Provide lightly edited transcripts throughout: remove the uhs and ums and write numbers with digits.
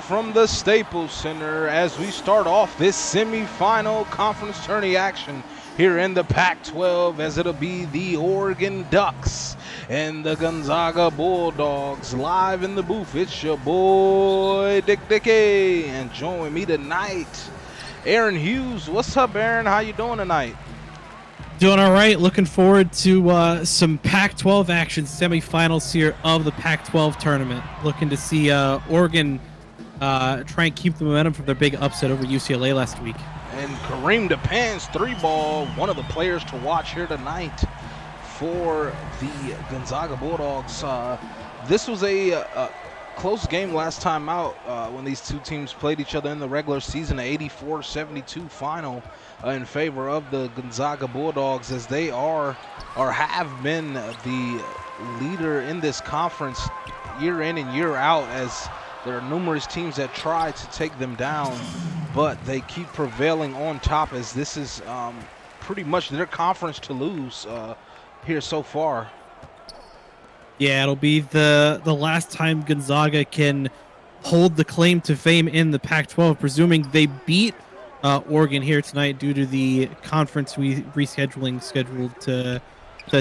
from the Staples Center as we start off this semifinal conference tourney action here in the Pac-12, as it'll be the Oregon Ducks and the Gonzaga Bulldogs live in the booth. It's your boy Dick Dickey, and join me tonight, Aaron Hughes. What's up, Aaron? How you doing tonight? Doing all right. Looking forward to some Pac-12 action semifinals here of the Pac-12 tournament. Looking to see Oregon try and keep the momentum from their big upset over UCLA last week. And Kareem DePan's three ball, one of the players to watch here tonight for the Gonzaga Bulldogs. This was a close game last time out when these two teams played each other in the regular season, an 84-72 final in favor of the Gonzaga Bulldogs, as they are or have been the leader in this conference year in and year out, as there are numerous teams that try to take them down, but they keep prevailing on top, as this is pretty much their conference to lose here so far. Yeah, it'll be the last time Gonzaga can hold the claim to fame in the Pac-12, presuming they beat Oregon here tonight due to the conference rescheduling scheduled to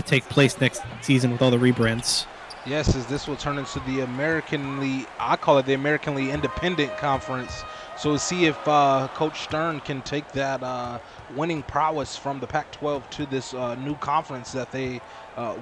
take place next season with all the rebrands. Yes, as this will turn into the Americanly, I call it the Americanly Independent Conference. So we'll see if Coach Stern can take that winning prowess from the Pac-12 to this new conference that they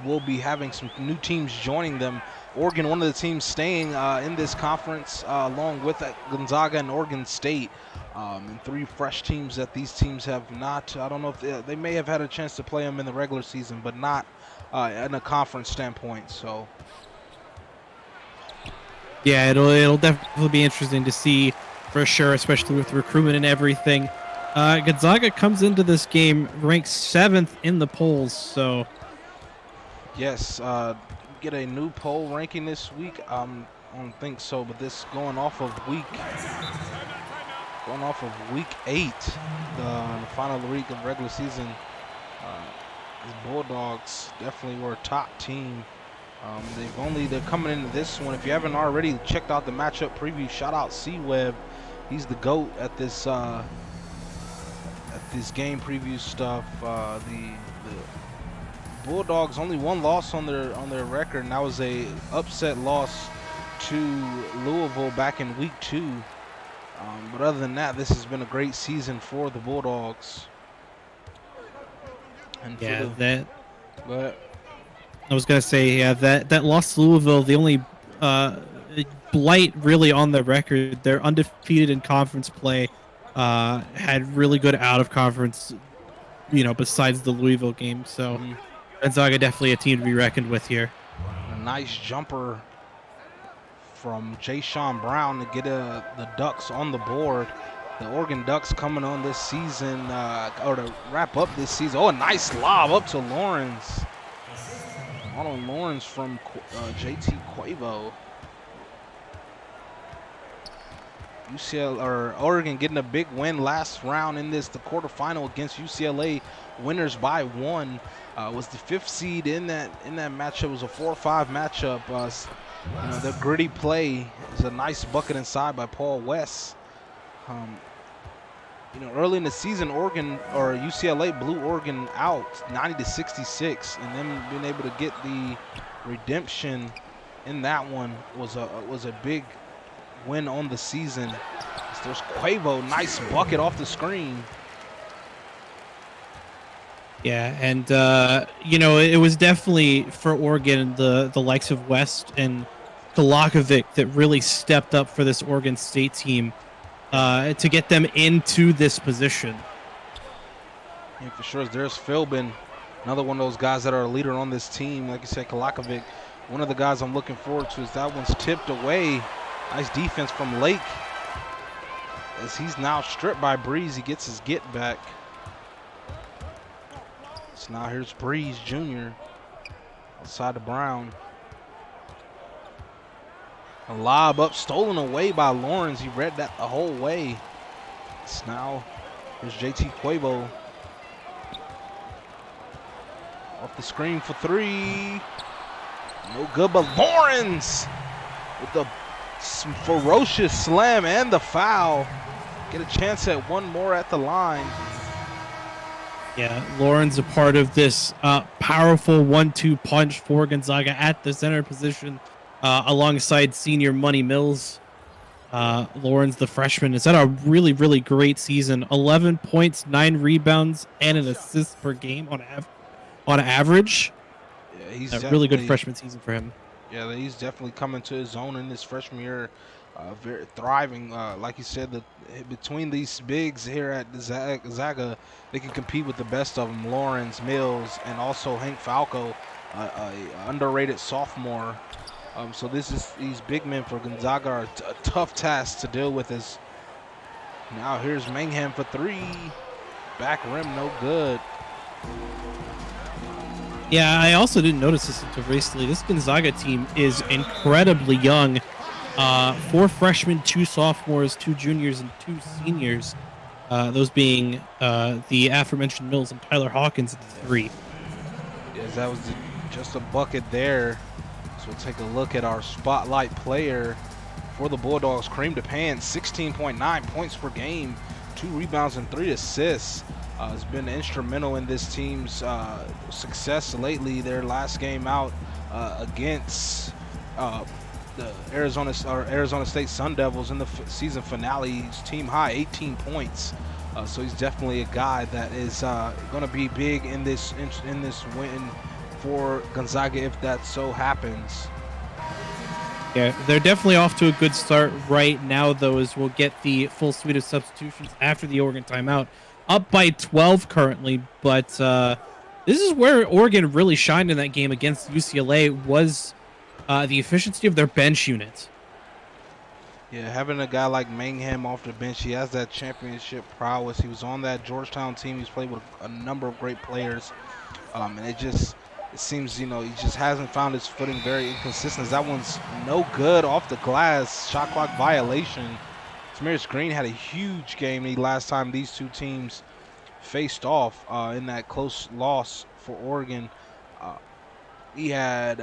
will be having some new teams joining them. Oregon, one of the teams staying in this conference, along with Gonzaga and Oregon State, and three fresh teams that these teams have not. I don't know if they may have had a chance to play them in the regular season, but not in a conference standpoint. So. Yeah, it'll definitely be interesting to see for sure, especially with recruitment and everything. Gonzaga comes into this game ranked 7th in the polls, so. Yes, get a new poll ranking this week. I don't think so, but this going off of week 8, the final week of regular season. The Bulldogs definitely were a top team. They're coming into this one. If you haven't already checked out the matchup preview, shout out C-Web. He's the GOAT at this game preview stuff. The Bulldogs only one loss on their record, and that was a upset loss to Louisville back in week 2. But other than that, this has been a great season for the Bulldogs. And I was gonna say, yeah, that loss to Louisville, the only blight really on the record. They're undefeated in conference play, had really good out of conference, besides the Louisville game. So Gonzaga definitely a team to be reckoned with here. A nice jumper from Jaysean Brown to get the Ducks on the board. The Oregon Ducks coming on this season, or to wrap up this season. Oh, a nice lob up to Lawrence. Marlon Lawrence from JT Quavo. Oregon getting a big win last round in the quarterfinal against UCLA. Winners by 1. Was the 5th seed in that matchup. It was a 4-5 matchup. The gritty play is a nice bucket inside by Paul West. Early in the season, Oregon or UCLA blew Oregon out 90-66, and then being able to get the redemption in that one was a big win on the season. There's Quavo, nice bucket off the screen. Yeah, and it was definitely for Oregon the likes of West and Kolakovic that really stepped up for this Oregon State team to get them into this position. Yeah, for sure. There's Philbin, another one of those guys that are a leader on this team. Like you said, Kolakovic, one of the guys I'm looking forward to, is that one's tipped away. Nice defense from Lake, as he's now stripped by Breeze. He gets his get back. So now here's Breeze Jr. outside of Brown. A lob up, stolen away by Lawrence. He read that the whole way. So now here's JT Quavo. Off the screen for 3. No good, but Lawrence with the Some ferocious slam and the foul. Get a chance at one more at the line. Yeah, Lauren's a part of this powerful 1-2 punch for Gonzaga at the center position, alongside senior Money Mills. Lauren's the freshman. It's had a really, really great season. 11 points, 9 rebounds, and an assist per game on average. Yeah, he's a really good freshman season for him. Yeah, he's definitely coming to his own in his freshman year. Very thriving, like you said, between these bigs here at Gonzaga, they can compete with the best of them. Lawrence, Mills, and also Hank Falco, a underrated sophomore. So these big men for Gonzaga are a tough task to deal with. Now here's Mangham for three, back rim, no good. Yeah, I also didn't notice this until recently. This Gonzaga team is incredibly young. 4 freshmen, 2 sophomores, 2 juniors, and 2 seniors. Those being the aforementioned Mills and Tyler Hawkins at 3. Yes, that was just a bucket there. So we'll take a look at our spotlight player for the Bulldogs. Cream to pan, 16.9 points per game, 2 rebounds and 3 assists. Has been instrumental in this team's success lately. Their last game out against the Arizona State Sun Devils in the season finale, he's team high 18 points. So he's definitely a guy that is going to be big in this win for Gonzaga if that so happens. Yeah, they're definitely off to a good start right now, though, as we'll get the full suite of substitutions after the Oregon timeout. Up by 12 currently, but this is where Oregon really shined in that game against UCLA, was the efficiency of their bench unit. Yeah, having a guy like Mangham off the bench, he has that championship prowess. He was on that Georgetown team. He's played with a number of great players, and it seems, he just hasn't found his footing. Very inconsistent. That one's no good off the glass. Shot clock violation. Samarius Green had a huge game the last time these two teams faced off in that close loss for Oregon. He had,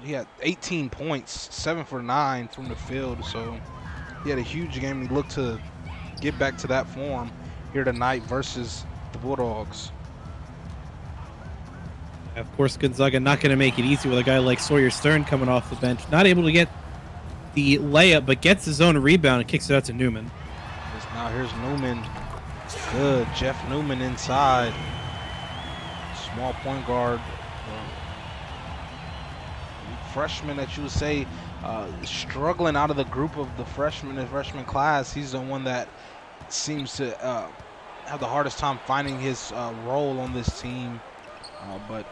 he had 18 points, 7 for 9 from the field. So he had a huge game. He looked to get back to that form here tonight versus the Bulldogs. Of course, Gonzaga not going to make it easy with a guy like Sawyer Stern coming off the bench. Not able to get the layup, but gets his own rebound and kicks it out to Newman. Now here's Newman. Good. Jeff Newman inside. Small point guard. Freshman that you would say struggling out of the group of the freshman class. He's the one that seems to have the hardest time finding his role on this team. But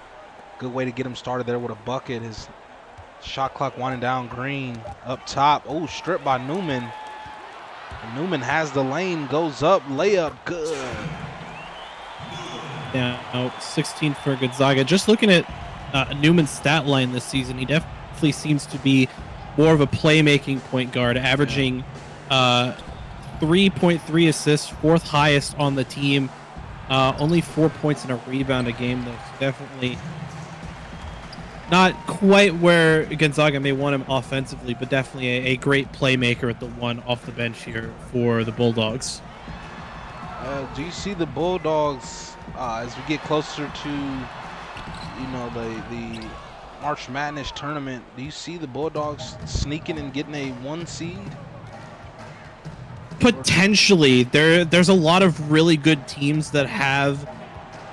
good way to get him started there with a bucket. His shot clock winding down. Green up top. Oh, stripped by Newman. And Newman has the lane, goes up, layup, good. Yeah, 16 for Gonzaga. Just looking at Newman's stat line this season, he definitely seems to be more of a playmaking point guard, averaging 3.3 assists, 4th highest on the team. Only 4 points and a rebound a game, though. So definitely not quite where Gonzaga may want him offensively, but definitely a great playmaker at the one off the bench here for the Bulldogs. Do you see the Bulldogs as we get closer to, the March Madness tournament? Do you see the Bulldogs sneaking and getting a 1 seed? Potentially. There's a lot of really good teams that have,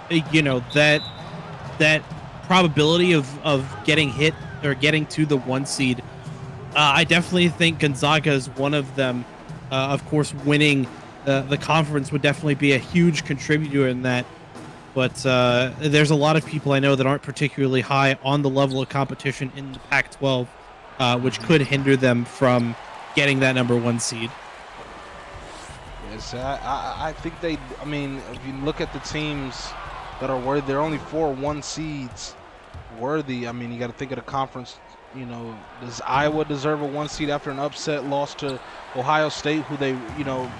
that probability of getting hit or getting to the 1 seed. I definitely think Gonzaga is one of them. Of course, winning the conference would definitely be a huge contributor in that. But there's a lot of people I know that aren't particularly high on the level of competition in the Pac-12, which could hinder them from getting that number 1 seed. Yes, I think if you look at the teams that are worthy, there are only 4 1 seeds worthy. You got to think of the conference. Does Iowa deserve a 1 seed after an upset loss to Ohio State, who they,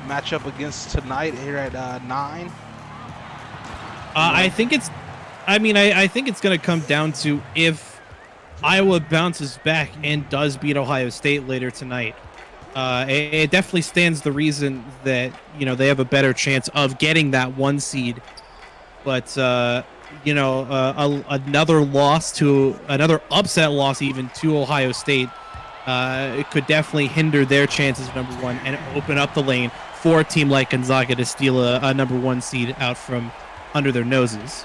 match up against tonight here at 9? I think it's going to come down to if Iowa bounces back and does beat Ohio State later tonight, it definitely stands the reason that they have a better chance of getting that 1 seed. But another upset loss even to Ohio State, it could definitely hinder their chances of #1 and open up the lane for a team like Gonzaga to steal a #1 seed out from under their noses.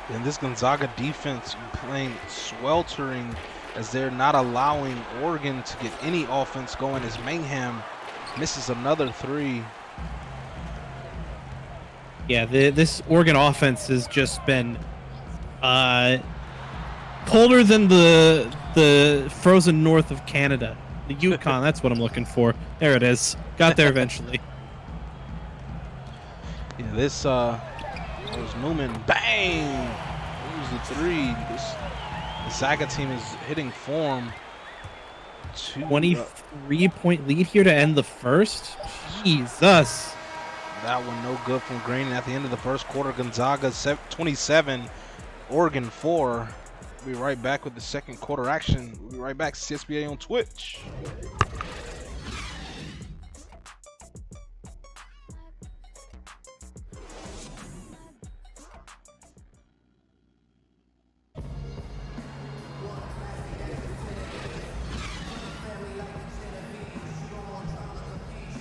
And this Gonzaga defense playing sweltering as they're not allowing Oregon to get any offense going as Mayhem misses another three. Yeah, this Oregon offense has just been colder than the frozen north of Canada. The Yukon, that's what I'm looking for. There it is. Got there eventually. Yeah, this was Newman. Bang! There's the three. The Zaga team is hitting form. 23-point lead here to end the first. Jesus. That one no good from Green. At the end of the first quarter, Gonzaga 27, Oregon 4. We'll be right back with the second quarter action. We'll be right back. CSBA on Twitch.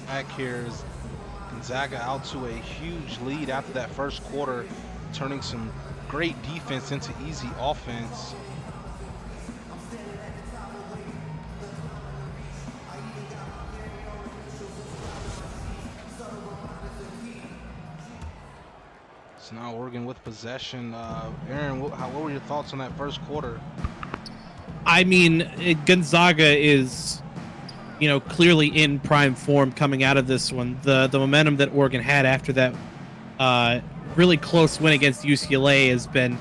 Back here is Gonzaga out to a huge lead after that first quarter, turning some great defense into easy offense. So now Oregon with possession. Aaron, what were your thoughts on that first quarter? I mean, Gonzaga is clearly in prime form coming out of this one. The momentum that Oregon had after that really close win against UCLA has been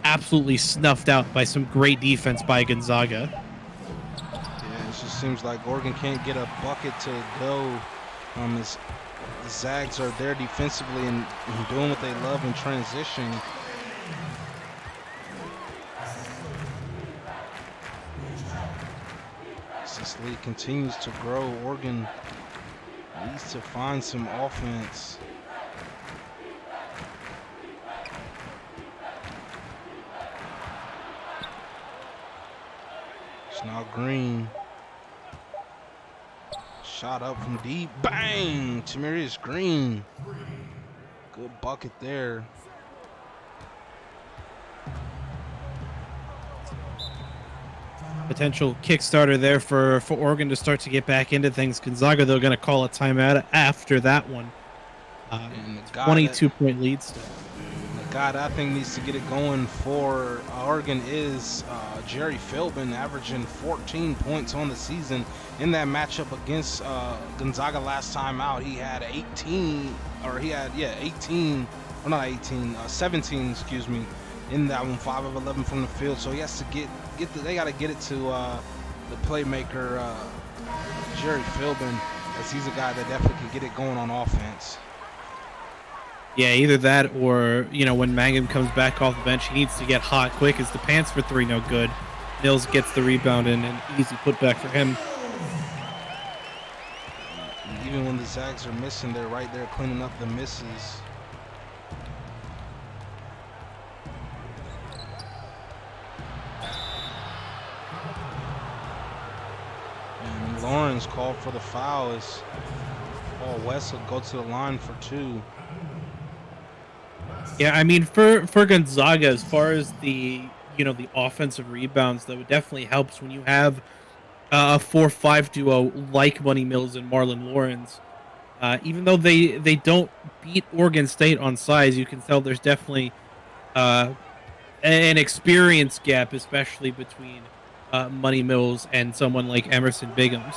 absolutely snuffed out by some great defense by Gonzaga. Yeah, it just seems like Oregon can't get a bucket to go. The Zags are there defensively and doing what they love in transition. This lead continues to grow. Oregon needs to find some offense. It's now Green. Shot up from deep. Bang! Tamarius Green. Good bucket there. Potential Kickstarter there for Oregon to start to get back into things. Gonzaga, they're going to call a timeout after that one. 22-point lead still. The guy that I think needs to get it going for Oregon is Jerry Philbin, averaging 14 points on the season. In that matchup against Gonzaga last time out, he had 18, or 17, excuse me, in that one, 5 of 11 from the field. So he has to they got to get it to the playmaker Jerry Philbin, as he's a guy that definitely can get it going on offense. Yeah, either that or, when Mangum comes back off the bench, he needs to get hot quick as the pants for three no good. Mills gets the rebound and an easy putback for him. Even when the Zags are missing, they're right there cleaning up the misses. And Lawrence called for the foul as Paul West will go to the line for 2. Yeah, I mean, for Gonzaga, as far as the the offensive rebounds, that would definitely helps when you have a 4-5 duo like Money Mills and Marlon Lawrence. Even though they don't beat Oregon State on size, you can tell there's definitely an experience gap, especially between Money Mills and someone like Emerson Biggums.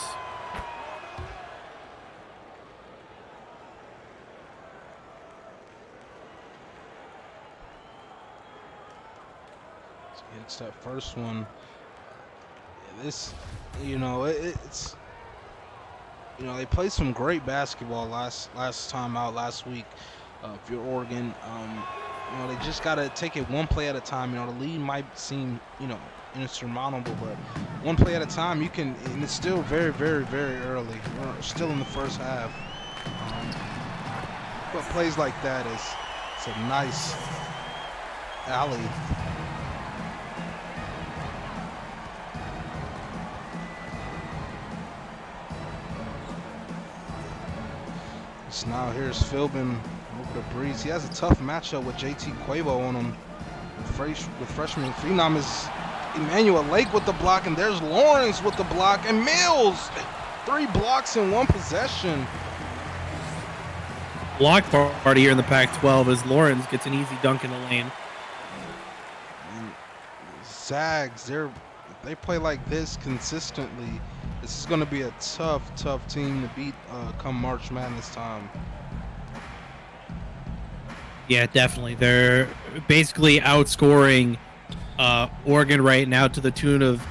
It's that first one. This, it's they played some great basketball last time out last week. If you're Oregon, they just gotta take it one play at a time. The lead might seem insurmountable, but one play at a time, you can, and it's still very, very, very early. We're still in the first half. But plays like that it's a nice alley. So now here's Philbin over the breeze. He has a tough matchup with JT Quavo on him. The freshman phenom is Emmanuel Lake with the block, and there's Lawrence with the block, and Mills, 3 blocks in 1 possession. Block party here in the Pac-12 as Lawrence gets an easy dunk in the lane. And Zags, they play like this consistently. This is going to be a tough team to beat come March Madness time. Yeah, definitely. They're basically outscoring Oregon right now to the tune of,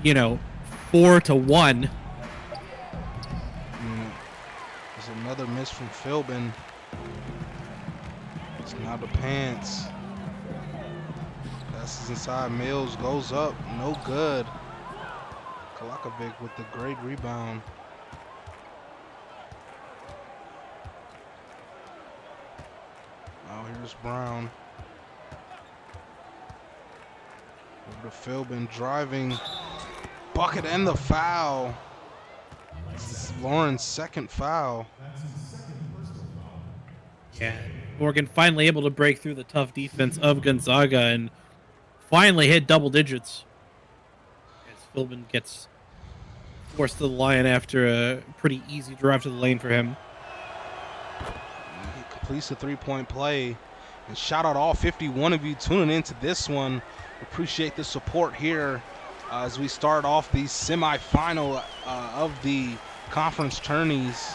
4-1. There's another miss from Philbin. It's now the pants. Passes inside. Mills goes up. No good. Kalakovic with the great rebound. Now here's Brown. Over to Philbin driving. Bucket and the foul. This is Lauren's second foul. Yeah, Oregon finally able to break through the tough defense of Gonzaga and finally hit double digits. As Philbin gets forced to the line after a pretty easy drive to the lane for him. He completes the 3-point play. And shout out all 51 of you tuning into this one. Appreciate the support here as we start off the semifinal of the conference tourneys.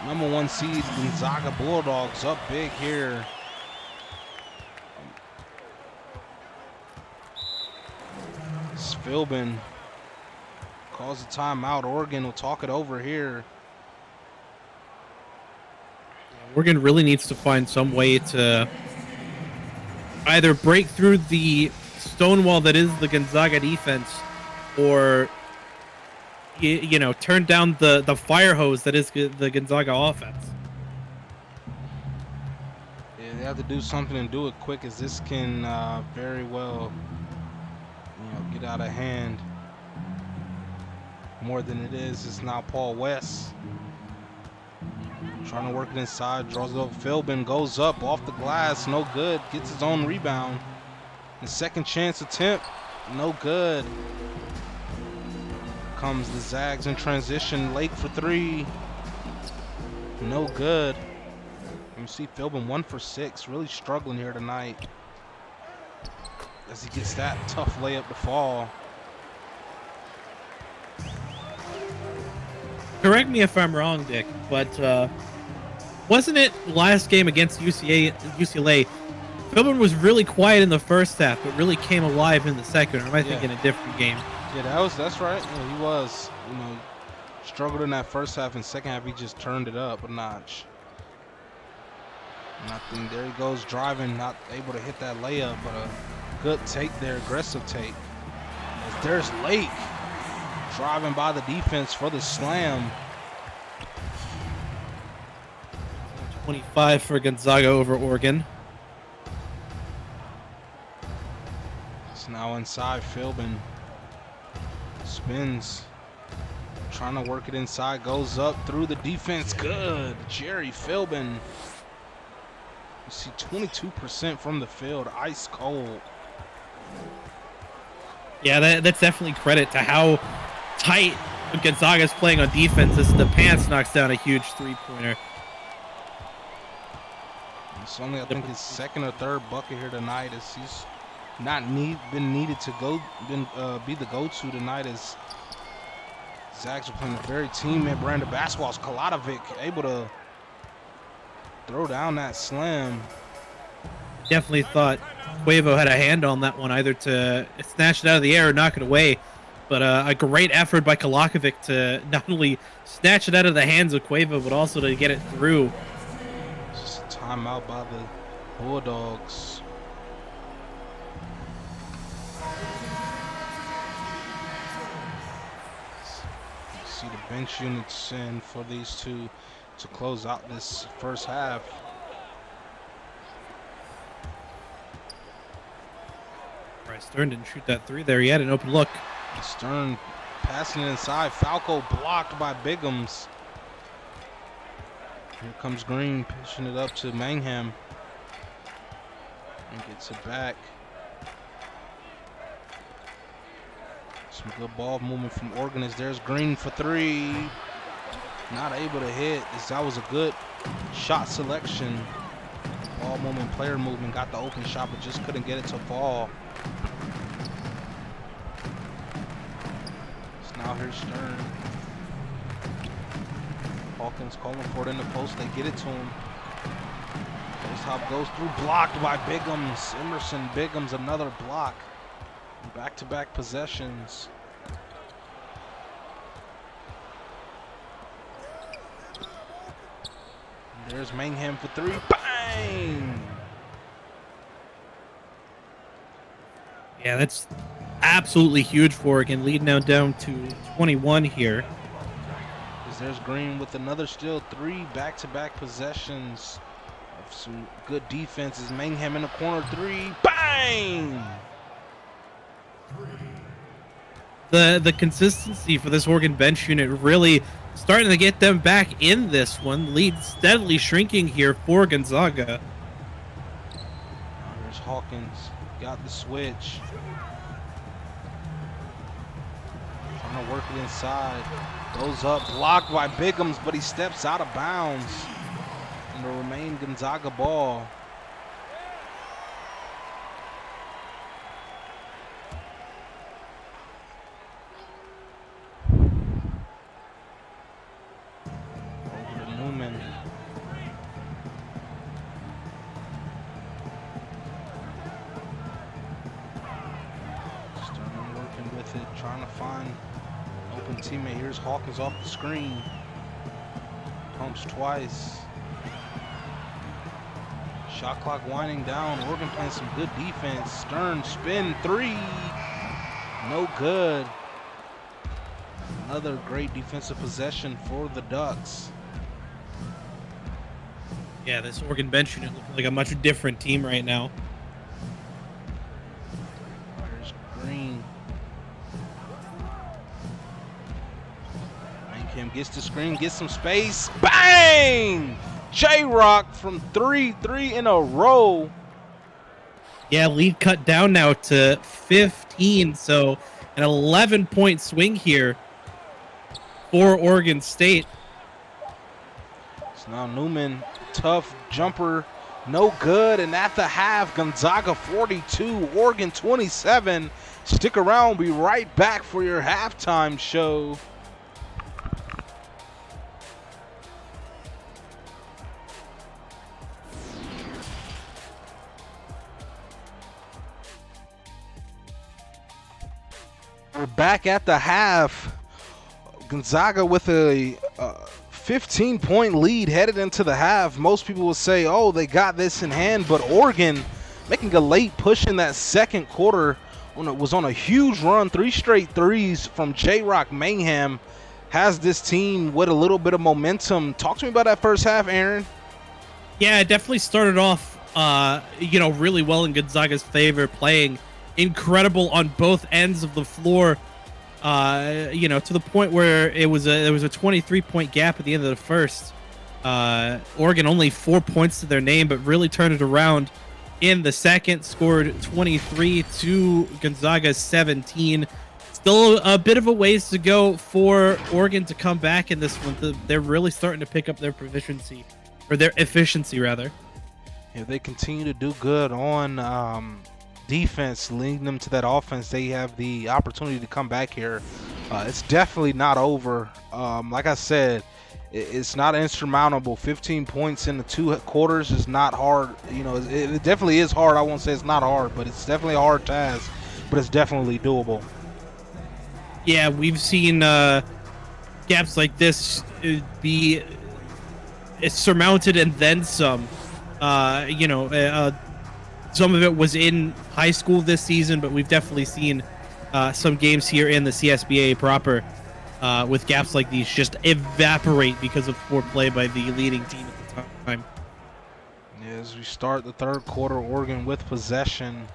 Number 1 seed Gonzaga Bulldogs up big here. Philbin calls a timeout. Oregon will talk it over here. Oregon really needs to find some way to either break through the stonewall that is the Gonzaga defense or turn down the fire hose that is the Gonzaga offense. Yeah, they have to do something and do it quick, as this can very well get out of hand more than it is. It's now Paul West trying to work it inside, draws it up. Philbin goes up off the glass, no good, gets his own rebound. The second chance attempt, no good. Comes the Zags in transition. Lake for 3, no good. You see Philbin 1 for 6, really struggling here tonight as he gets that tough layup to fall. Correct me if I'm wrong, Dick, but wasn't it last game against UCLA? Philbin was really quiet in the first half, but really came alive in the second. Or am I thinking a different game? Yeah, that's right. Yeah, he was. Struggled in that first half, and second half he just turned it up a notch. Nothing. There he goes driving, not able to hit that layup, but a good take there, aggressive take. As there's Lake driving by the defense for the slam. 25 for Gonzaga over Oregon. It's now inside. Philbin spins, trying to work it inside, goes up through the defense. Good. Jerry Philbin. You see 22% from the field, ice cold. Yeah, that's definitely credit to how tight Gonzaga's playing on defense as the Pants knocks down a huge 3-pointer. It's only, I think, his second or third bucket here tonight, as he's not been needed to be the go-to tonight, as Zags are playing a very team-made brand of basketball. Kalakovic able to throw down that slam. Definitely thought Quavo had a hand on that one, either to snatch it out of the air or knock it away. But a great effort by Kalakovic to not only snatch it out of the hands of Quavo, but also to get it through. Just a timeout by the Bulldogs. see the bench units in for these two to close out this first half. Bryce Stern didn't shoot that three there. He had an open look. Stern passing it inside. Falco blocked by Biggums. Here comes Green, pitching it up to Mangham. And gets it back. Some good ball movement from Oregon as there's Green for three. Not able to hit. That was a good shot selection. Ball movement, player movement, got the open shot, but just couldn't get it to fall. So now here's Stern. Hawkins calling for it in the post. They get it to him. Post hop goes through, blocked by Biggums. Emerson Biggums, another block. Back-to-back possessions. And there's Mangham for three. Bang! Yeah, that's absolutely huge for Oregon, leading now down to 21 here. There's Green with another steal. Three back-to-back possessions of some good defenses. Mangham in the corner, three. Bang! The consistency for this Oregon bench unit really starting to get them back in this one. Lead steadily shrinking here for Gonzaga. There's Hawkins. Got the switch. Trying to work it inside. Goes up, blocked by Biggums, but he steps out of bounds. And it'll remain Gonzaga ball. Over to Newman. Stern working with it, trying to find open teammate. Here's Hawkins off the screen. Pumps twice. Shot clock winding down. Oregon playing some good defense. Stern spin three. No good. Another great defensive possession for the Ducks. Yeah, this Oregon bench unit looks like a much different team right now. There's Green. Mangham gets the screen, gets some space. Bang! J-Rock from three in a row. Yeah, lead cut down now to 15, so an 11-point swing here for Oregon State. So now Newman, tough jumper, no good. And at the half, Gonzaga 42, Oregon 27. Stick around, we'll be right back for your halftime show. We're back at the half. Gonzaga with a 15-point lead headed into the half. Most people will say, oh, they got this in hand, but Oregon making a late push in that second quarter when it was on a huge run. 3 straight threes from J-Rock. Mangham has this team with a little bit of momentum. Talk to me about that first half, Aaron. Yeah, it definitely started off, really well in Gonzaga's favor, playing incredible on both ends of the floor. To the point where there was a 23-point gap at the end of the first. Oregon only 4 points to their name, but really turned it around in the second. Scored 23 to Gonzaga's 17. Still a bit of a ways to go for Oregon to come back in this one. They're really starting to pick up their proficiency, or their efficiency rather. If they continue to do good on defense, leading them to that offense, they have the opportunity to come back here. It's definitely not over. Like I said, it's not insurmountable. 15 points in the 2 quarters is not hard. It definitely is hard. I won't say it's not hard, but it's definitely a hard task, but it's definitely doable. Yeah, we've seen gaps like this be surmounted and then some. Some of it was in high school this season, but we've definitely seen some games here in the CSBA proper with gaps like these just evaporate because of poor play by the leading team at the time. Yeah, as we start the third quarter, Oregon with possession.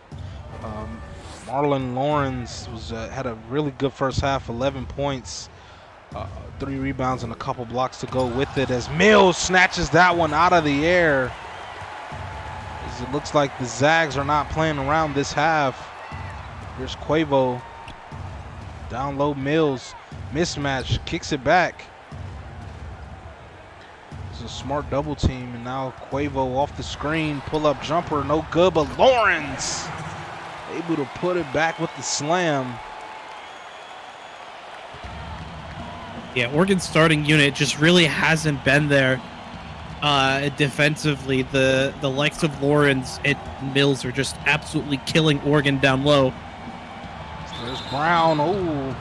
Marlon Lawrence had a really good first half, 11 points, 3 rebounds, and a couple blocks to go with it as Mills snatches that one out of the air. As it looks like the Zags are not playing around this half. Here's Quavo. Down low, Mills. Mismatch, kicks it back. It's a smart double team, and now Quavo off the screen. Pull-up jumper, no good, but Lawrence able to put it back with the slam. Yeah, Oregon's starting unit just really hasn't been there defensively. The likes of Lawrence and Mills are just absolutely killing Oregon down low. There's Brown. Oh,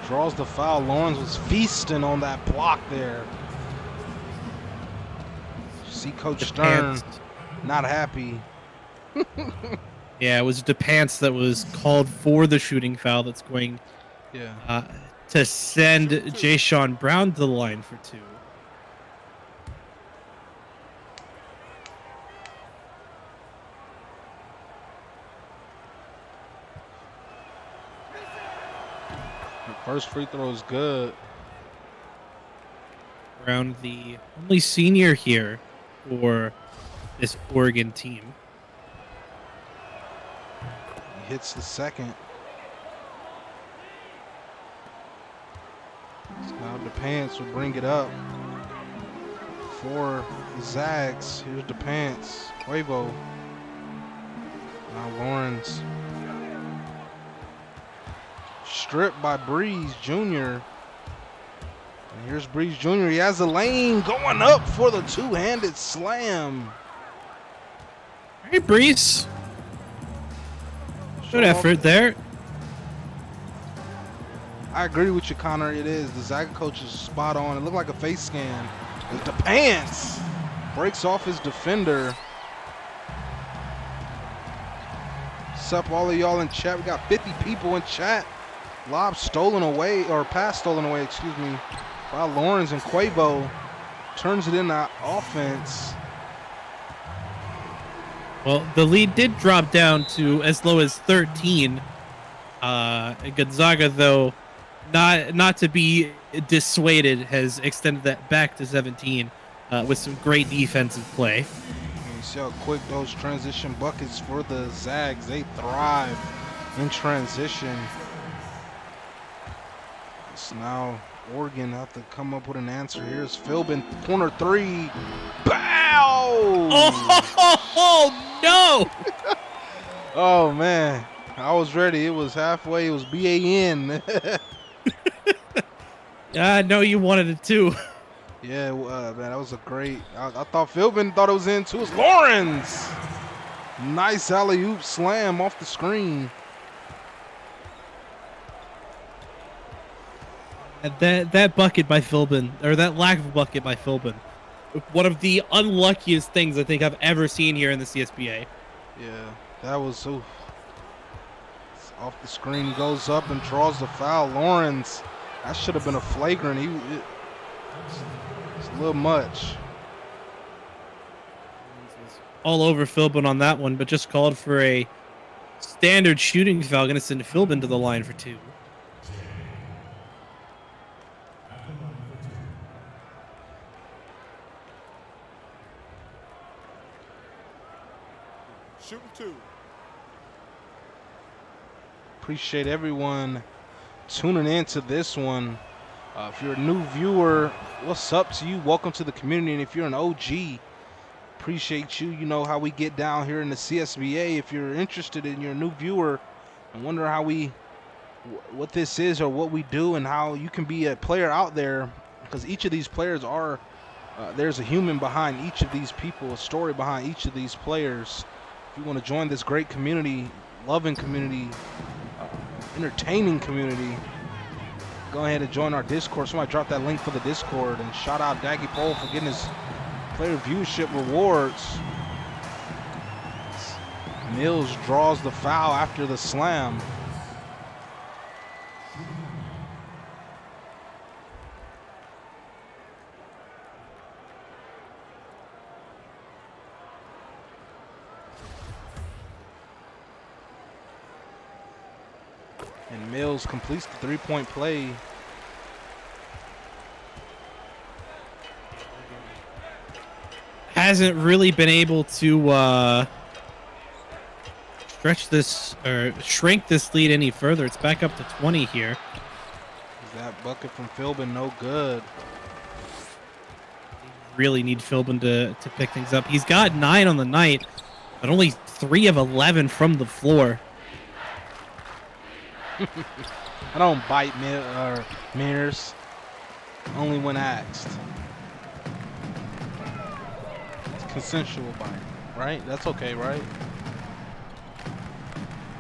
draws the foul. Lawrence was feasting on that block there. See Coach Stern not happy. Yeah, it was DePants that was called for the shooting foul that's going to send Jaysean Brown to the line for 2. The first free throw is good. Brown, the only senior here for this Oregon team. He hits the second. So now DePants will bring it up for the Zags. Here's DePants. Quavo. Now Lawrence. Stripped by Breeze Jr. And here's Breeze Jr. He has the lane going up for the two-handed slam. Hey, Breeze. Good effort there. I agree with you, Connor. It is. The Zaga coach is spot on. It looked like a face scan. DePants breaks off his defender. What's up, all of y'all in chat? We got 50 people in chat. Lob stolen away, or pass stolen away, excuse me, by Lawrence, and Quavo turns it into offense. Well, the lead did drop down to as low as 13. Gonzaga, though, not to be dissuaded, has extended that back to 17 with some great defensive play. And you see how quick those transition buckets for the Zags. They thrive in transition. So now Oregon have to come up with an answer. Here's Philbin, corner 3. Bow! Oh, no! Oh, man. I was ready. It was halfway. It was BAN. I know you wanted it too. Yeah, man, that was a great. I thought Philbin thought it was in too. It's Lawrence. Nice alley-oop slam off the screen. That bucket by Philbin, or that lack of a bucket by Philbin, one of the unluckiest things I think I've ever seen here in the CSBA. Yeah, that was so. Off the screen, goes up and draws the foul. Lawrence, that should have been a flagrant. It's a little much. All over Philbin on that one, but just called for a standard shooting foul. Going to send Philbin to the line for 2. Shooting 2. Appreciate everyone tuning in to this one. If you're a new viewer, what's up to you? Welcome to the community. And if you're an OG, appreciate you. You know how we get down here in the CSBA. If you're interested and you're a new viewer and wonder how what this is or what we do and how you can be a player out there, because each of these players are, there's a human behind each of these people, a story behind each of these players. If you want to join this great community, loving community, entertaining community, go ahead and join our Discord. Somebody drop that link for the Discord, and shout out Daggy Pole for getting his player viewership rewards. Mills draws the foul after the slam. Mills completes the three-point play. Hasn't really been able to stretch this or shrink this lead any further. It's back up to 20 here. That bucket from Philbin, no good. Really need Philbin to pick things up. He's got 9 on the night, but only 3 of 11 from the floor. I don't bite mirrors, only when asked. It's consensual bite, right? That's okay, right?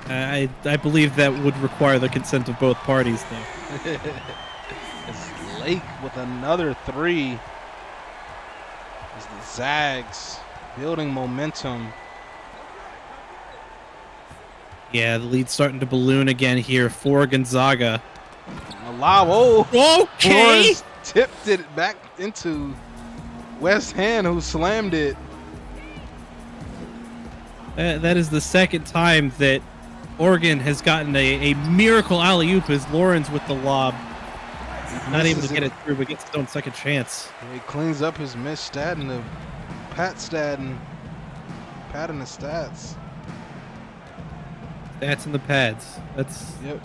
I believe that would require the consent of both parties, though. It's Lake with another 3. As the Zags building momentum. Yeah, the lead's starting to balloon again here for Gonzaga. Okay. Lawrence tipped it back into West Hand, who slammed it. That is the second time that Oregon has gotten a miracle alley-oop as Lawrence with the lob. Not able to get it through, but gets his own second chance. He cleans up his missed stat and the pat stat and patting the stats. Stats in the pads. That's yep.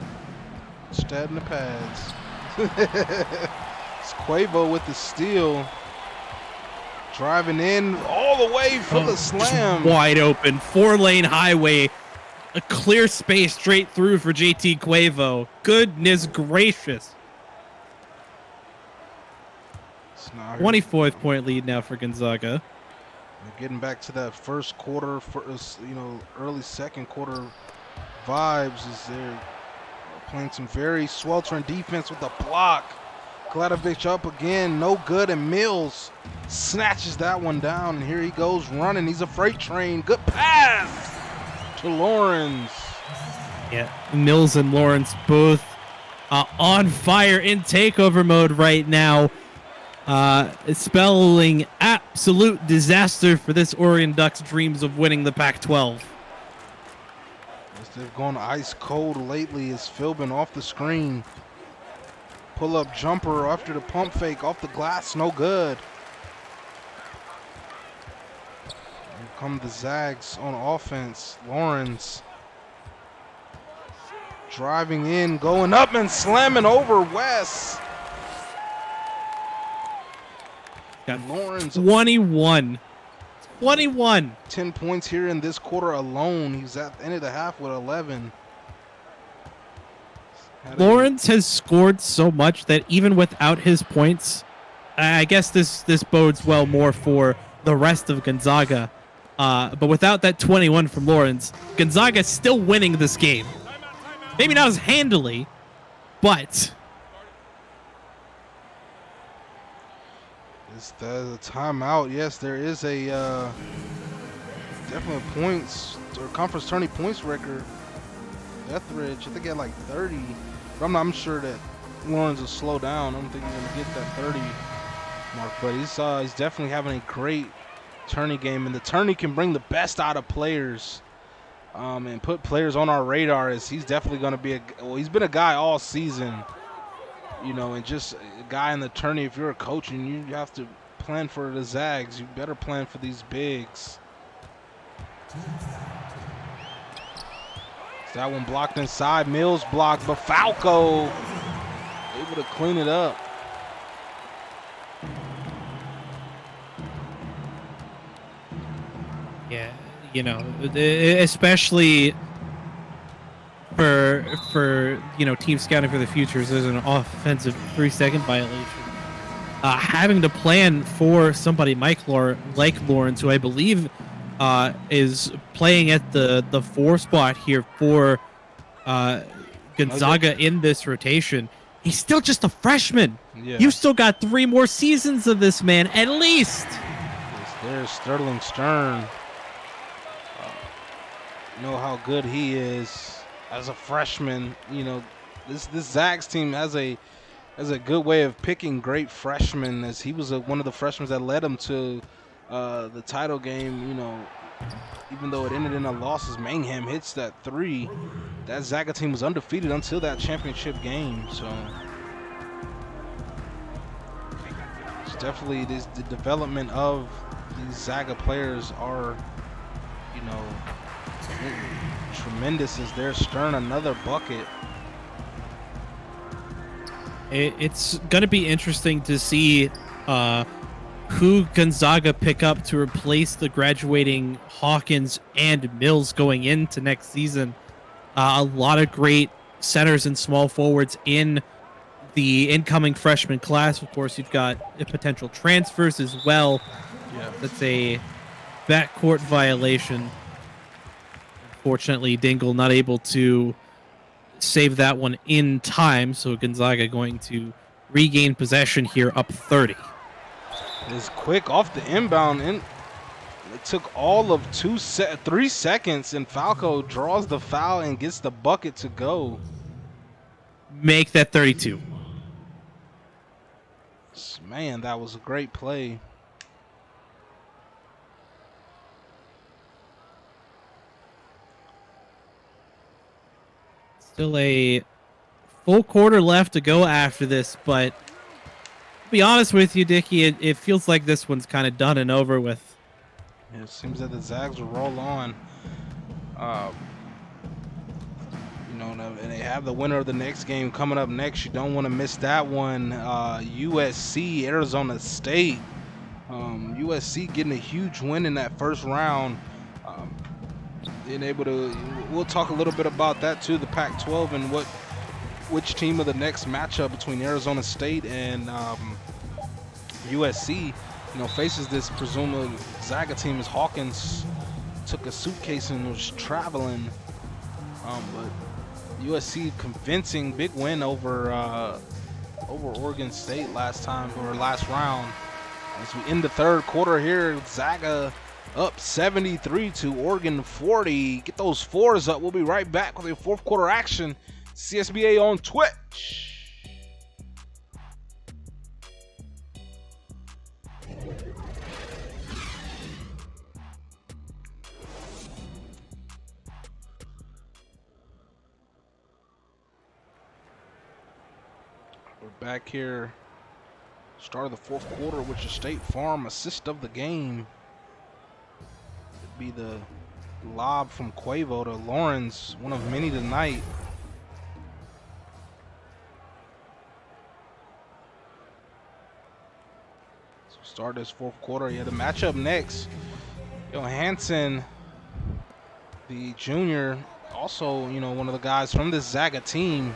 Stat in the pads. It's Quavo with the steal. Driving in all the way for the slam. Wide open. 4-lane highway. A clear space straight through for JT Quavo. Goodness gracious. 24th point lead now for Gonzaga. They're getting back to that first quarter, early second quarter vibes as they're playing some very sweltering defense with a block. Gladovich up again, no good, and Mills snatches that one down, and here he goes running. He's a freight train. Good pass to Lawrence. Yeah, Mills and Lawrence both on fire in takeover mode right now. Spelling absolute disaster for this Oregon Ducks' dreams of winning the Pac-12. They've gone ice cold lately as Philbin off the screen. Pull-up jumper after the pump fake off the glass, no good. Here come the Zags on offense. Lawrence driving in, going up and slamming over Wes. Got Lawrence 21. 10 points here in this quarter alone. He's at the end of the half with 11. Lawrence has scored so much that even without his points, I guess this bodes well more for the rest of Gonzaga. But without that 21 from Lawrence, Gonzaga is still winning this game. Maybe not as handily, but... Is the timeout? Yes, there is a definitely points or conference tourney points record. Etheridge, I think he had like 30. But I'm sure that Lawrence will slow down. I don't think he's gonna get that 30 mark. But he's definitely having a great tourney game, and the tourney can bring the best out of players and put players on our radar. As he's definitely gonna be he's been a guy all season. And just a guy in the tourney, if you're a coach and you have to plan for the Zags, you better plan for these bigs. That one blocked inside. Mills blocked, but Falco able to clean it up. Yeah, especially for team scouting for the futures, there's an offensive 3-second violation. Having to plan for somebody like Lawrence, who I believe is playing at the 4 spot here for Gonzaga in this rotation. He's still just a freshman. Yeah. You still got 3 more seasons of this man, at least. There's Sterling Stern. You know how good he is as a freshman. This Zags team has a good way of picking great freshmen, as he was one of the freshmen that led him to the title game, even though it ended in a loss as Mangham hits that 3. That Zaga team was undefeated until that championship game. So it's definitely the development of these Zaga players are, you know, tremendous as they're stirring another bucket. It's going to be interesting to see who Gonzaga pick up to replace the graduating Hawkins and Mills going into next season. A lot of great centers and small forwards in the incoming freshman class. Of course, you've got potential transfers as well. Yeah. That's a backcourt violation. Unfortunately, Dingle not able to save that one in time, so Gonzaga going to regain possession here up 30. It's quick off the inbound. It took all of 3 seconds, and Falco draws the foul and gets the bucket to go. Make that 32. Man, that was a great play. Still a full quarter left to go after this, but to be honest with you, Dickie, it feels like this one's kind of done and over with. It seems that the Zags will roll on. You know, and they have the winner of the next game coming up next. You don't want to miss that one. USC, Arizona State. USC getting a huge win in that first round. Being able to, we'll talk a little bit about that too, the Pac-12 and which team of the next matchup between Arizona State and USC, you know, faces this presumed Zaga team as Hawkins took a suitcase and was traveling. But USC convincing big win over Oregon State last round. As we end the third quarter here, Zaga up 73 to Oregon 40. Get those fours up. We'll be right back with your fourth quarter action. CSBA on Twitch. We're back here. Start of the fourth quarter with your State Farm assist of the game. Be the lob from Quavo to Lawrence, one of many tonight. So start this fourth quarter. Yeah, the matchup next. Johansson, the junior, also, you know, one of the guys from this Zaga team,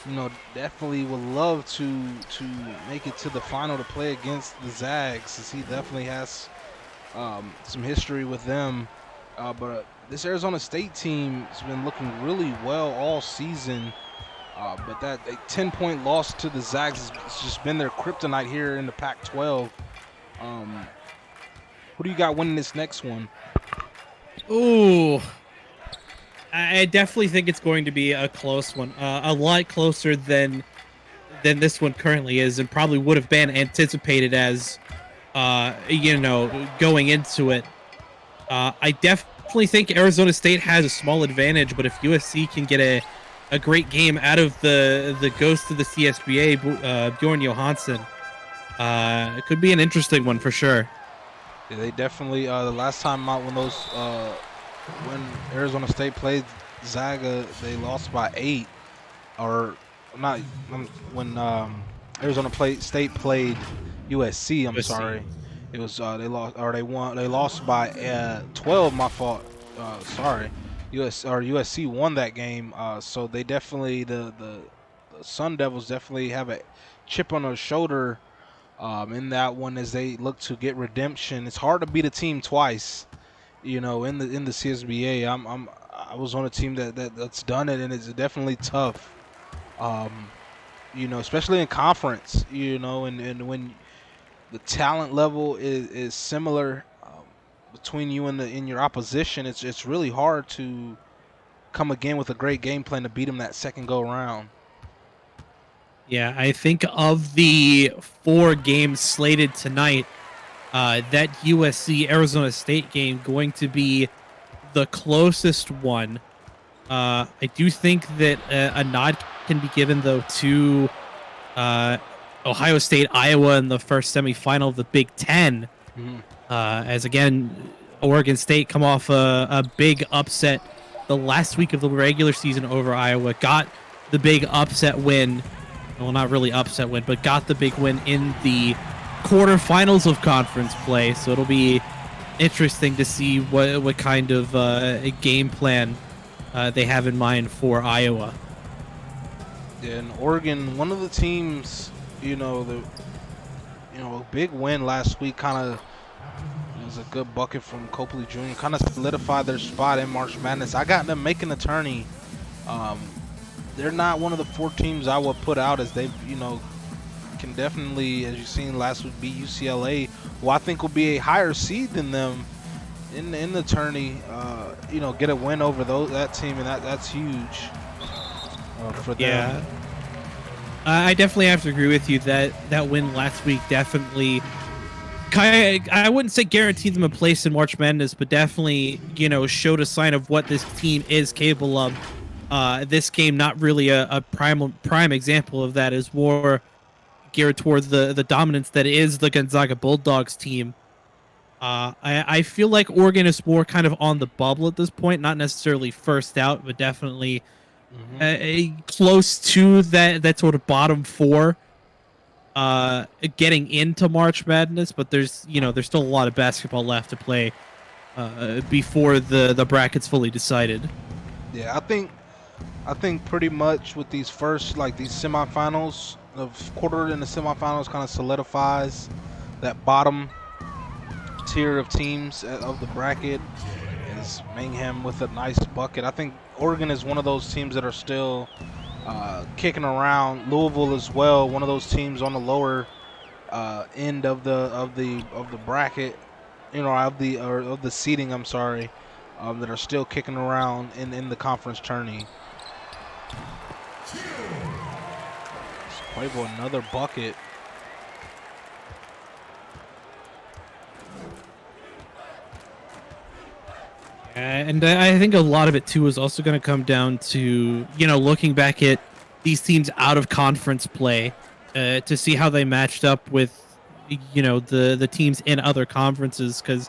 you know, definitely would love to make it to the final to play against the Zags, as he definitely has some history with them, but this Arizona State team has been looking really well all season, but that 10-point loss to the Zags has just been their kryptonite here in the Pac-12. Who do you got winning this next one? Ooh, I definitely think it's going to be a close one, a lot closer than this one currently is, and probably would have been anticipated as you know, going into it. I definitely think Arizona State has a small advantage, but if USC can get a great game out of the ghost of the CSBA, Bjorn Johansson, it could be an interesting one for sure. Yeah, they definitely, the last time out when Arizona State played Zaga, they lost by 8, or not, when Arizona State played USC, I'm sorry. It was they lost by 12, my fault. Sorry. USC won that game. So they definitely, the Sun Devils definitely have a chip on their shoulder in that one as they look to get redemption. It's hard to beat a team twice, you know, in the CSBA. I was on a team that's done it, and it's definitely tough. You know, especially in conference, you know, and when the talent level is similar between you and your opposition, it's really hard to come again with a great game plan to beat them that second go round. Yeah, I think of the 4 games slated tonight, that USC Arizona State game going to be the closest one. I do think that a nod can be given though to Ohio State Iowa in the first semifinal of the Big Ten. Mhm. As again, Oregon State come off a big upset the last week of the regular season over Iowa, got the big upset win. Well, not really upset win, but got the big win in the quarterfinals of conference play. So it'll be interesting to see what kind of game plan they have in mind for Iowa. Yeah, and Oregon, one of the teams, a big win last week kind of was a good bucket from Copley Jr. Kind of solidified their spot in March Madness. I got them making a tourney. They're not one of the 4 teams I would put out, as they've, can definitely, as you've seen last week, beat UCLA, who I think will be a higher seed than them in the tourney. Get a win over that team, and that's huge for them. Yeah. I definitely have to agree with you that win last week definitely I wouldn't say guaranteed them a place in March Madness, but definitely, showed a sign of what this team is capable of. This game, not really a prime example of that, is more geared towards the dominance that is the Gonzaga Bulldogs team. I feel like Oregon is more kind of on the bubble at this point, not necessarily first out, but definitely close to that sort of bottom 4. Getting into March Madness, but there's still a lot of basketball left to play before the bracket's fully decided. Yeah, I think pretty much with these these semifinals, the quarter and the semifinals kind of solidifies that bottom tier of teams of the bracket. Is Mayhem with a nice bucket. I think Oregon is one of those teams that are still kicking around. Louisville as well, one of those teams on the lower end of the bracket, of the seating. I'm sorry, that are still kicking around in the conference tourney. Quavo another bucket. And I think a lot of it too is also going to come down to looking back at these teams out of conference play to see how they matched up with the teams in other conferences, because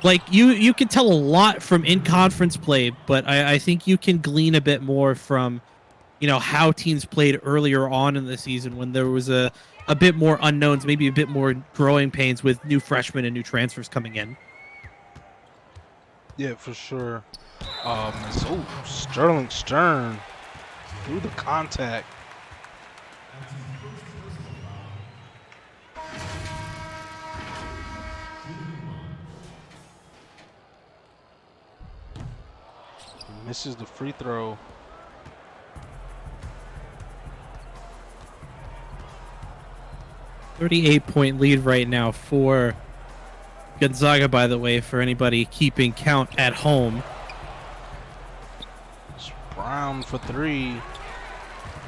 like you can tell a lot from in conference play, but I think you can glean a bit more from how teams played earlier on in the season when there was a bit more unknowns, maybe a bit more growing pains with new freshmen and new transfers coming in. Yeah, for sure. Sterling Stern through the contact. Misses the free throw. .38 lead right now for Gonzaga, by the way, for anybody keeping count at home. It's Brown for 3.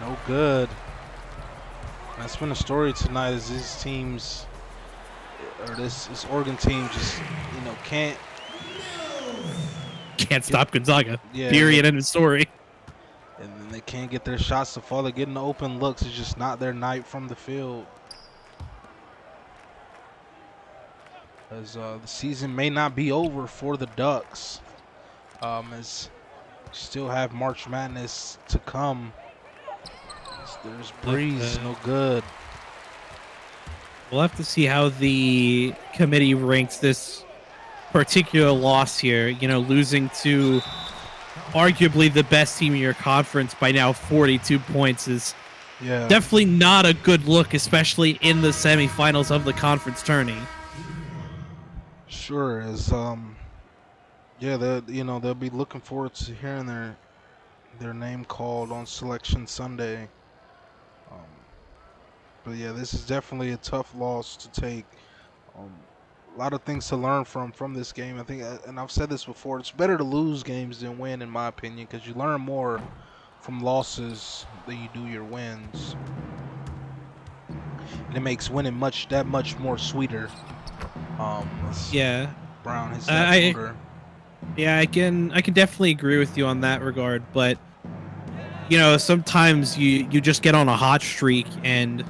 No good. That's been a story tonight, is these teams, or this Oregon team just, can't stop Gonzaga. Yeah, period. End of story. And then they can't get their shots to fall. They're getting the open looks. It's just not their night from the field. As the season may not be over for the Ducks, as still have March Madness to come. There's Breeze, no good. We'll have to see how the committee ranks this particular loss here. Losing to arguably the best team in your conference by now 42 points is definitely not a good look, especially in the semifinals of the conference tourney. Sure is. They'll be looking forward to hearing their name called on Selection Sunday. But yeah, this is definitely a tough loss to take. A lot of things to learn from this game. I think, and I've said this before, it's better to lose games than win, in my opinion, because you learn more from losses than you do your wins. And it makes winning that much more sweeter. Yeah. Brown his I footer. Yeah, I can definitely agree with you on that regard, but sometimes you just get on a hot streak and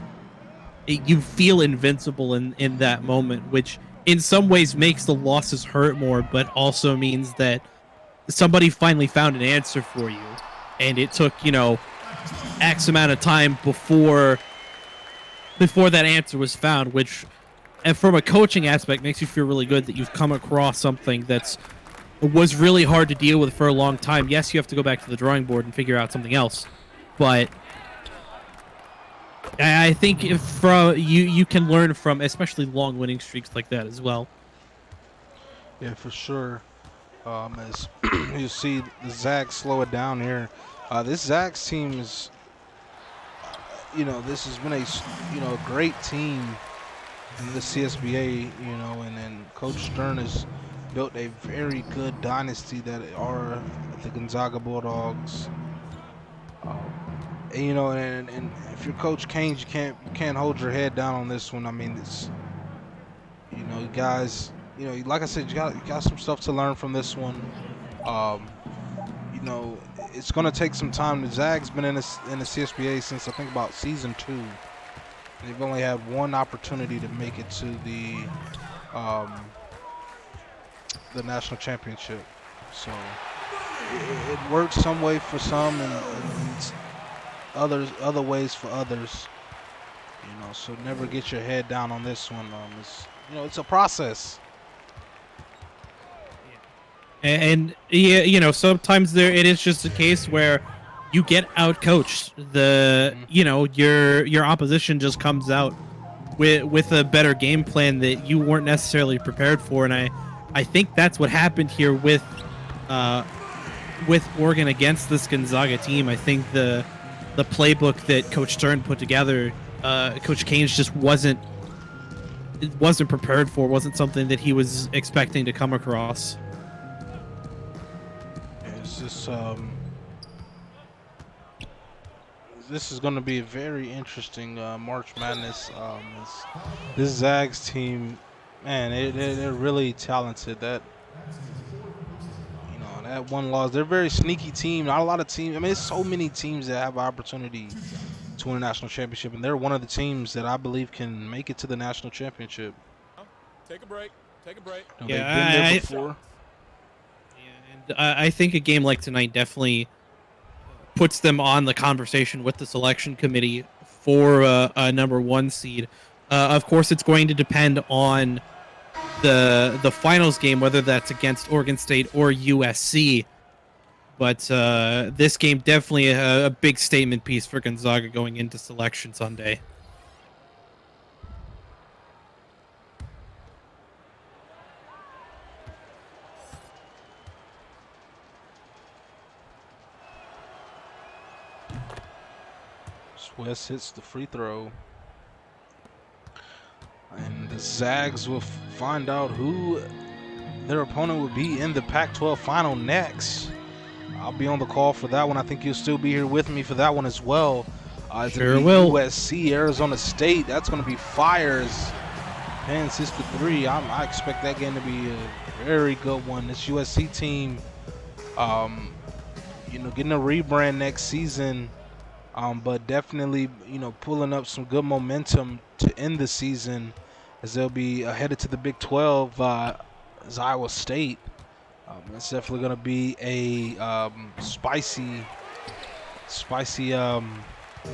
you feel invincible in that moment, which in some ways makes the losses hurt more, but also means that somebody finally found an answer for you, and it took X amount of time before that answer was found, which, and from a coaching aspect, makes you feel really good that you've come across something that's was really hard to deal with for a long time. Yes, you have to go back to the drawing board and figure out something else, but I think if from you can learn from especially long winning streaks like that as well. Yeah, for sure. As you see the Zags slow it down here. This Zags team is, this has been a great team in the CSBA, and then Coach Stern has built a very good dynasty that are the Gonzaga Bulldogs. And if you're Coach Canes, you can't hold your head down on this one. I mean, it's you guys, like I said, you got some stuff to learn from this one. It's going to take some time. The Zags been in the CSBA since I think about season 2. They've only had one opportunity to make it to the national championship. So it works some way for some and other ways for others. So never get your head down on this one. It's a process. And yeah, sometimes it is just a case where you get outcoached. Your opposition just comes out with a better game plan that you weren't necessarily prepared for, and I think that's what happened here with Oregon against this Gonzaga team. I think the playbook that Coach Stern put together, Coach Canes just wasn't prepared for. Wasn't something that he was expecting to come across. This is going to be a very interesting March Madness. This Zags team, man, they're really talented. That one loss, they're a very sneaky team. Not a lot of teams. I mean, there's so many teams that have an opportunity to win a national championship, and they're one of the teams that I believe can make it to the national championship. Take a break. Take a break. They've been there before. And I think a game like tonight definitely puts them on the conversation with the selection committee for a number 1 seed. Of course, it's going to depend on the finals game, whether that's against Oregon State or USC. But this game definitely a big statement piece for Gonzaga going into Selection Sunday. West hits the free throw. And the Zags will find out who their opponent will be in the Pac-12 final next. I'll be on the call for that one. I think you'll still be here with me for that one as well. Sure will. USC, Arizona State. That's going to be fires. Penn 6-3. I expect that game to be a very good one. This USC team, getting a rebrand next season. But definitely, pulling up some good momentum to end the season, as they'll be headed to the Big 12 as Iowa State. That's definitely going to be a spicy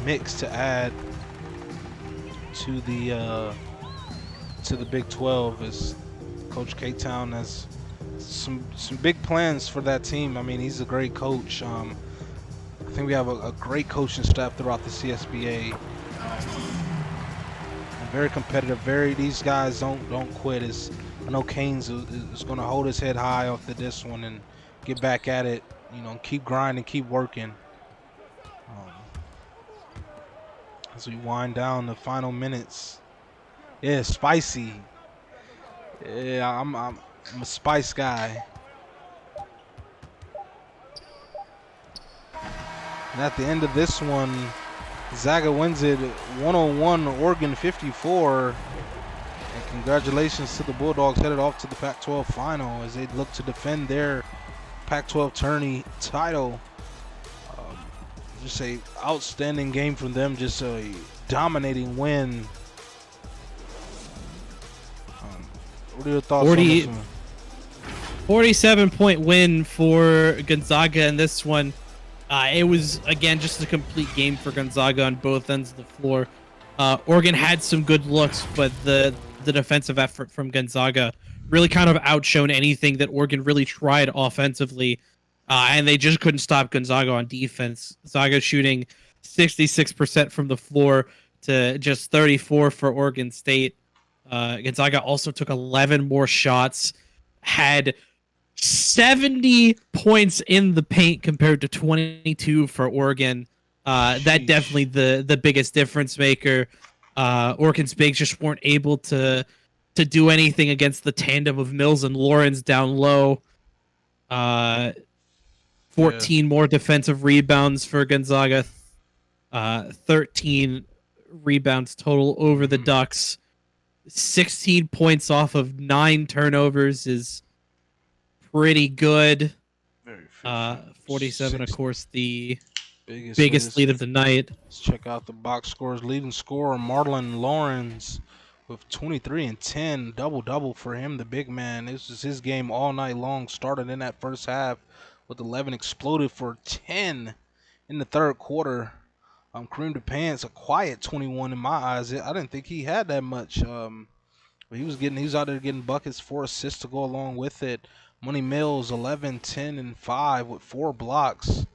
mix to add to the Big 12, as Coach K-Town has some big plans for that team. I mean, he's a great coach. I think we have a great coaching staff throughout the CSBA. Very competitive. These guys don't quit. I know Canes is going to hold his head high after this one and get back at it. Keep grinding, keep working. As we wind down the final minutes. Yeah, spicy. Yeah, I'm a spice guy. And at the end of this one, Zaga wins it 101, Oregon 54. And Congratulations to the Bulldogs, headed off to the Pac-12 final as they look to defend their Pac-12 tourney title. Just a outstanding game from them, just a dominating win. What are your thoughts on this one? 47-point win for Gonzaga in this one. It was, again, just a complete game for Gonzaga on both ends of the floor. Oregon had some good looks, but the defensive effort from Gonzaga really kind of outshone anything that Oregon really tried offensively. And they just couldn't stop Gonzaga on defense. Gonzaga shooting 66% from the floor to just 34 for Oregon State. Gonzaga also took 11 more shots, had 70 points in the paint compared to 22 for Oregon. That definitely the biggest difference maker. Oregon's bigs just weren't able to do anything against the tandem of Mills and Lawrence down low. 14 more defensive rebounds for Gonzaga. 13 rebounds total over the Ducks. 16 points off of 9 turnovers is pretty good. Very 47, of course, the biggest lead of the night. Let's check out the box scores. Leading scorer Marlon Lawrence with 23 and 10, double-double for him, the big man. This was his game all night long. Started in that first half with 11, exploded for 10 in the third quarter. Kareem DePants, a quiet 21 in my eyes. I didn't think he had that much. But he was out there getting buckets, 4 assists to go along with it. Money Mills, 11, 10, and 5 with 4 blocks.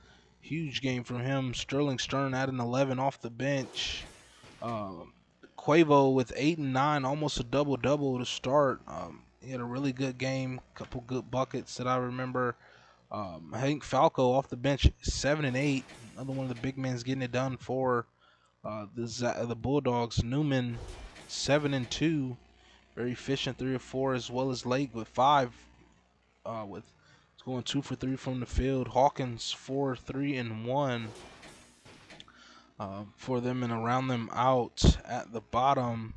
Huge game from him. Sterling Stern adding 11 off the bench. Quavo with 8 and 9, almost a double-double to start. He had a really good game, couple good buckets that I remember. Hank Falco off the bench, 7 and 8. Another one of the big men getting it done for the Bulldogs. Newman, 7 and 2. Very efficient, 3 or 4, as well as Lake with 5. With going 2 for 3 from the field. Hawkins 4, 3 and 1 for them, and around them out at the bottom.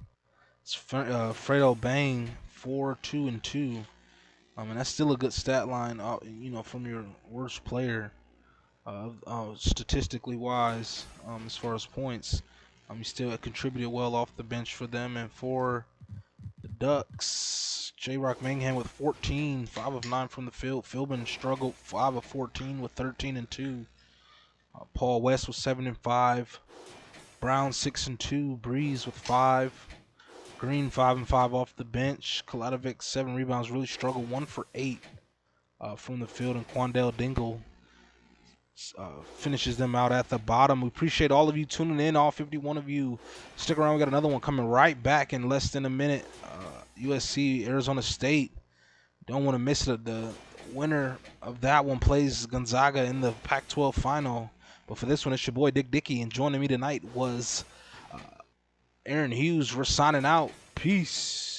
It's Fredo Bang 4, 2 and 2. And that's still a good stat line, from your worst player, statistically wise, as far as points. He still contributed well off the bench for them. And for the Ducks, J-Rock Mangham with 14, 5 of 9 from the field. Philbin struggled, 5 of 14 with 13 and 2. Paul West was 7 and 5. Brown 6 and 2. Breeze with 5. Green 5 and 5 off the bench. Kaladovic 7 rebounds, really struggled, 1 for 8 from the field. And Quandale Dingle finishes them out at the bottom. We appreciate all of you tuning in, all 51 of you. Stick around, we got another one coming right back in less than a minute. USC, Arizona State. Don't want to miss it. The winner of that one plays Gonzaga in the Pac-12 final. But for this one, it's your boy Dick Dickey, and joining me tonight was Aaron Hughes. We're signing out. Peace.